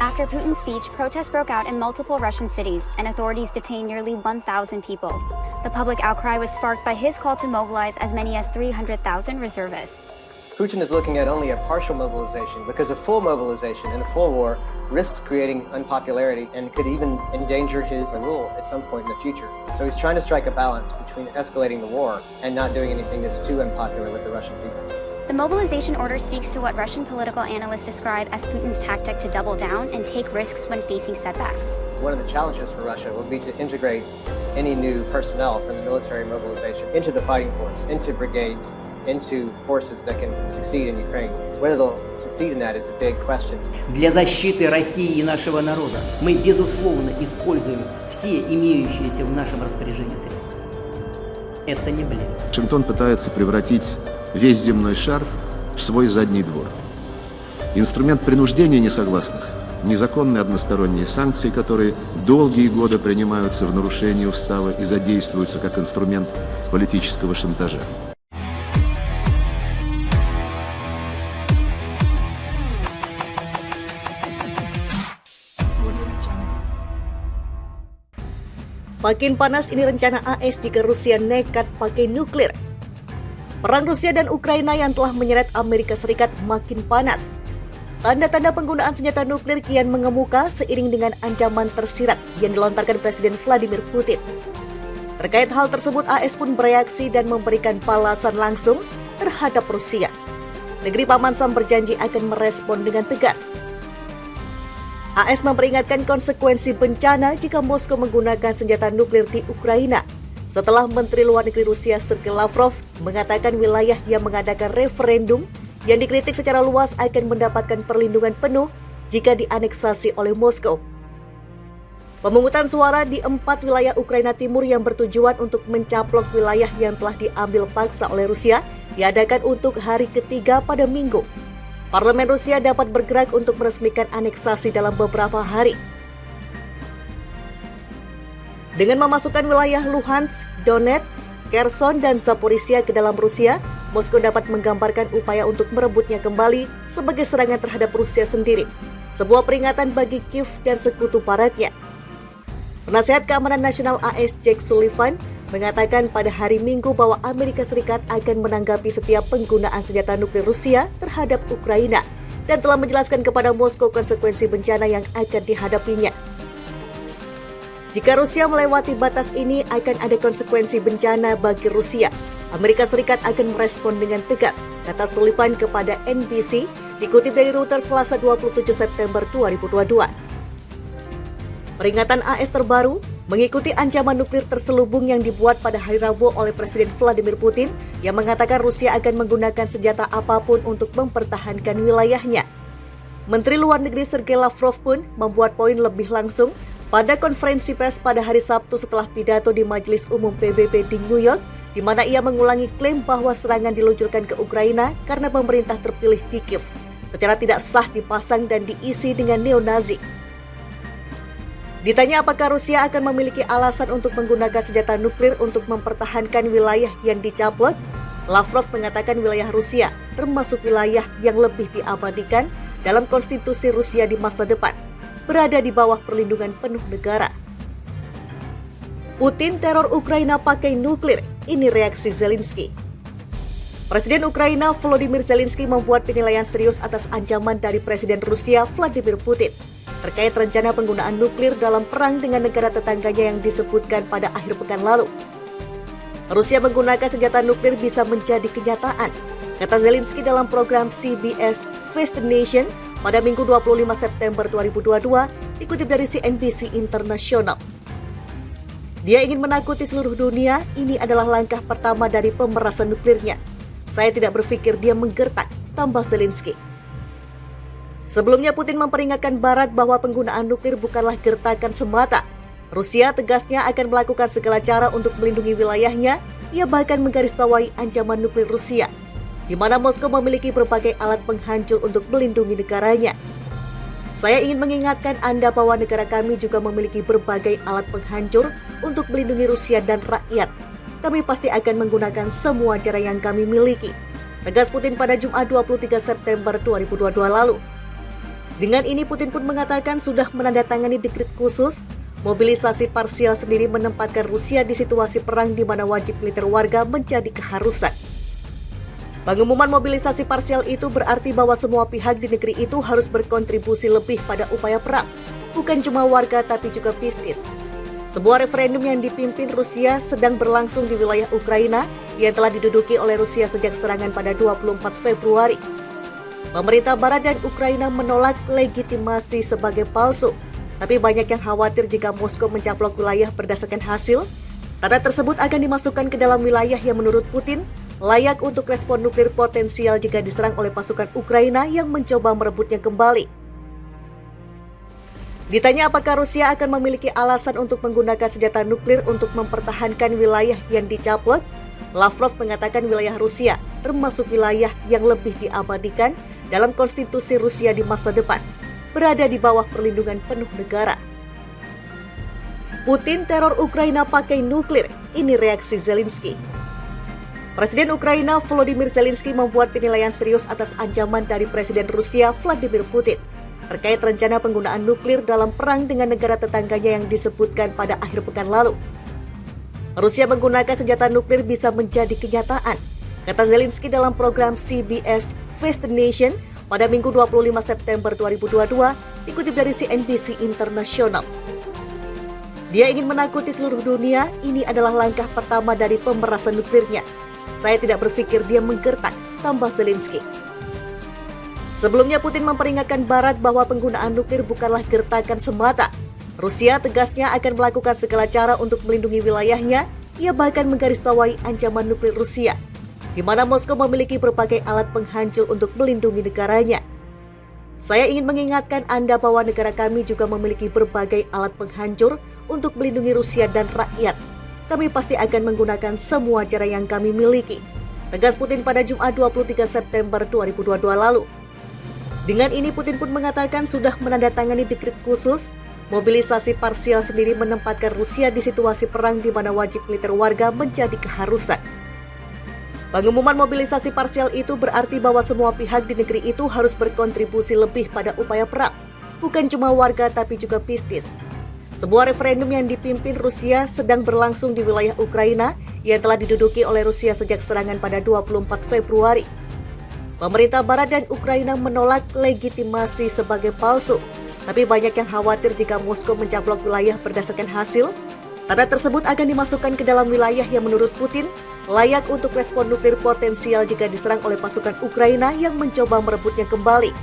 After Putin's speech, protests broke out in multiple Russian cities, and authorities detained nearly 1,000 people. The public outcry was sparked by his call to mobilize as many as 300,000 reservists. Putin is looking at only a partial mobilization because a full mobilization in a full war risks creating unpopularity and could even endanger his rule at some point in the future. So he's trying to strike a balance between escalating the war and not doing anything that's too unpopular with the Russian people. The mobilization order speaks to what Russian political analysts describe as Putin's tactic to double down and take risks when facing setbacks. One of the challenges for Russia will be to integrate any new personnel from the military mobilization into the fighting force, into brigades, into forces that can succeed in Ukraine. Whether they'll succeed in that is a big question. Для защиты России и нашего народа мы, безусловно, используем все имеющиеся в нашем распоряжении средства. Это не блеф. Вашингтон пытается превратить весь земной шар в свой задний двор. Инструмент принуждения несогласных, незаконные односторонние санкции, которые долгие годы принимаются в нарушении устава и задействуются как инструмент политического шантажа. Makin panas ini rencana AS jika Rusia nekat pakai nuklir. Perang Rusia dan Ukraina yang telah menyeret Amerika Serikat makin panas. Tanda-tanda penggunaan senjata nuklir kian mengemuka seiring dengan ancaman tersirat yang dilontarkan Presiden Vladimir Putin. Terkait hal tersebut, AS pun bereaksi dan memberikan balasan langsung terhadap Rusia. Negeri Paman Sam berjanji akan merespon dengan tegas. AS memperingatkan konsekuensi bencana jika Moskow menggunakan senjata nuklir di Ukraina, setelah Menteri Luar Negeri Rusia Sergei Lavrov mengatakan wilayah yang mengadakan referendum yang dikritik secara luas akan mendapatkan perlindungan penuh jika dianeksasi oleh Moskow. Pemungutan suara di 4 wilayah Ukraina Timur yang bertujuan untuk mencaplok wilayah yang telah diambil paksa oleh Rusia diadakan untuk hari ketiga pada Minggu. Parlemen Rusia dapat bergerak untuk meresmikan aneksasi dalam beberapa hari. Dengan memasukkan wilayah Luhansk, Donetsk, Kherson, dan Zaporizhia ke dalam Rusia, Moskow dapat menggambarkan upaya untuk merebutnya kembali sebagai serangan terhadap Rusia sendiri, sebuah peringatan bagi Kiev dan sekutu baratnya. Penasihat Keamanan Nasional AS Jake Sullivan mengatakan pada hari Minggu bahwa Amerika Serikat akan menanggapi setiap penggunaan senjata nuklir Rusia terhadap Ukraina dan telah menjelaskan kepada Moskow konsekuensi bencana yang akan dihadapinya. Jika Rusia melewati batas ini, akan ada konsekuensi bencana bagi Rusia. Amerika Serikat akan merespon dengan tegas, kata Sullivan kepada NBC, dikutip dari Reuters Selasa 27 September 2022. Peringatan AS terbaru mengikuti ancaman nuklir terselubung yang dibuat pada hari Rabu oleh Presiden Vladimir Putin yang mengatakan Rusia akan menggunakan senjata apapun untuk mempertahankan wilayahnya. Menteri Luar Negeri Sergei Lavrov pun membuat poin lebih langsung pada konferensi pers pada hari Sabtu setelah pidato di Majelis Umum PBB di New York, di mana ia mengulangi klaim bahwa serangan diluncurkan ke Ukraina karena pemerintah terpilih di Kiev secara tidak sah dipasang dan diisi dengan neo-Nazi. Ditanya apakah Rusia akan memiliki alasan untuk menggunakan senjata nuklir untuk mempertahankan wilayah yang dicaplok, Lavrov mengatakan wilayah Rusia termasuk wilayah yang lebih diabadikan dalam konstitusi Rusia di masa depan, berada di bawah perlindungan penuh negara. Putin teror Ukraina pakai nuklir, ini reaksi Zelensky. Presiden Ukraina Volodymyr Zelensky membuat penilaian serius atas ancaman dari Presiden Rusia Vladimir Putin terkait rencana penggunaan nuklir dalam perang dengan negara tetangganya yang disebutkan pada akhir pekan lalu. Rusia menggunakan senjata nuklir bisa menjadi kenyataan, kata Zelensky dalam program CBS Face the Nation pada Minggu 25 September 2022, dikutip dari CNBC International. Dia ingin menakuti seluruh dunia, ini adalah langkah pertama dari pemerasan nuklirnya. Saya tidak berpikir dia menggertak, tambah Zelensky. Sebelumnya Putin memperingatkan Barat bahwa penggunaan nuklir bukanlah gertakan semata. Rusia tegasnya akan melakukan segala cara untuk melindungi wilayahnya. Ia bahkan menggarisbawahi ancaman nuklir Rusia, di mana Moskow memiliki berbagai alat penghancur untuk melindungi negaranya. Saya ingin mengingatkan Anda bahwa negara kami juga memiliki berbagai alat penghancur untuk melindungi Rusia dan rakyat. Kami pasti akan menggunakan semua cara yang kami miliki, tegas Putin pada Jumat 23 September 2022 lalu. Dengan ini Putin pun mengatakan sudah menandatangani dekret khusus. Mobilisasi parsial sendiri menempatkan Rusia di situasi perang di mana wajib militer warga menjadi keharusan. Pengumuman mobilisasi parsial itu berarti bahwa semua pihak di negeri itu harus berkontribusi lebih pada upaya perang, bukan cuma warga tapi juga bisnis. Sebuah referendum yang dipimpin Rusia sedang berlangsung di wilayah Ukraina yang telah diduduki oleh Rusia sejak serangan pada 24 Februari. Pemerintah Barat dan Ukraina menolak legitimasi sebagai palsu. Tapi banyak yang khawatir jika Moskow mencaplok wilayah berdasarkan hasil. Tanah tersebut akan dimasukkan ke dalam wilayah yang menurut Putin layak untuk respon nuklir potensial jika diserang oleh pasukan Ukraina yang mencoba merebutnya kembali. Ditanya apakah Rusia akan memiliki alasan untuk menggunakan senjata nuklir untuk mempertahankan wilayah yang dicaplok, Lavrov mengatakan wilayah Rusia termasuk wilayah yang lebih diabadikan dalam konstitusi Rusia di masa depan, berada di bawah perlindungan penuh negara. Putin teror Ukraina pakai nuklir, ini reaksi Zelensky. Presiden Ukraina Volodymyr Zelensky membuat penilaian serius atas ancaman dari Presiden Rusia Vladimir Putin terkait rencana penggunaan nuklir dalam perang dengan negara tetangganya yang disebutkan pada akhir pekan lalu. Rusia menggunakan senjata nuklir bisa menjadi kenyataan, kata Zelensky dalam program CBS Face the Nation pada Minggu 25 September 2022, dikutip dari CNBC International. Dia ingin menakuti seluruh dunia, ini adalah langkah pertama dari pemerasan nuklirnya. Saya tidak berpikir dia menggertak, tambah Zelensky. Sebelumnya Putin memperingatkan Barat bahwa penggunaan nuklir bukanlah gertakan semata. Rusia tegasnya akan melakukan segala cara untuk melindungi wilayahnya. Ia bahkan menggarisbawahi ancaman nuklir Rusia, di mana Moskow memiliki berbagai alat penghancur untuk melindungi negaranya. Saya ingin mengingatkan Anda bahwa negara kami juga memiliki berbagai alat penghancur untuk melindungi Rusia dan rakyat. Kami pasti akan menggunakan semua cara yang kami miliki, tegas Putin pada Jumat 23 September 2022 lalu. Dengan ini Putin pun mengatakan sudah menandatangani dekret khusus. Mobilisasi parsial sendiri menempatkan Rusia di situasi perang di mana wajib militer warga menjadi keharusan. Pengumuman mobilisasi parsial itu berarti bahwa semua pihak di negeri itu harus berkontribusi lebih pada upaya perang, bukan cuma warga tapi juga bisnis. Sebuah referendum yang dipimpin Rusia sedang berlangsung di wilayah Ukraina yang telah diduduki oleh Rusia sejak serangan pada 24 Februari. Pemerintah Barat dan Ukraina menolak legitimasi sebagai palsu. Tapi banyak yang khawatir jika Moskow mencaplok wilayah berdasarkan hasil. Tanah tersebut akan dimasukkan ke dalam wilayah yang menurut Putin layak untuk respon nuklir potensial jika diserang oleh pasukan Ukraina yang mencoba merebutnya kembali.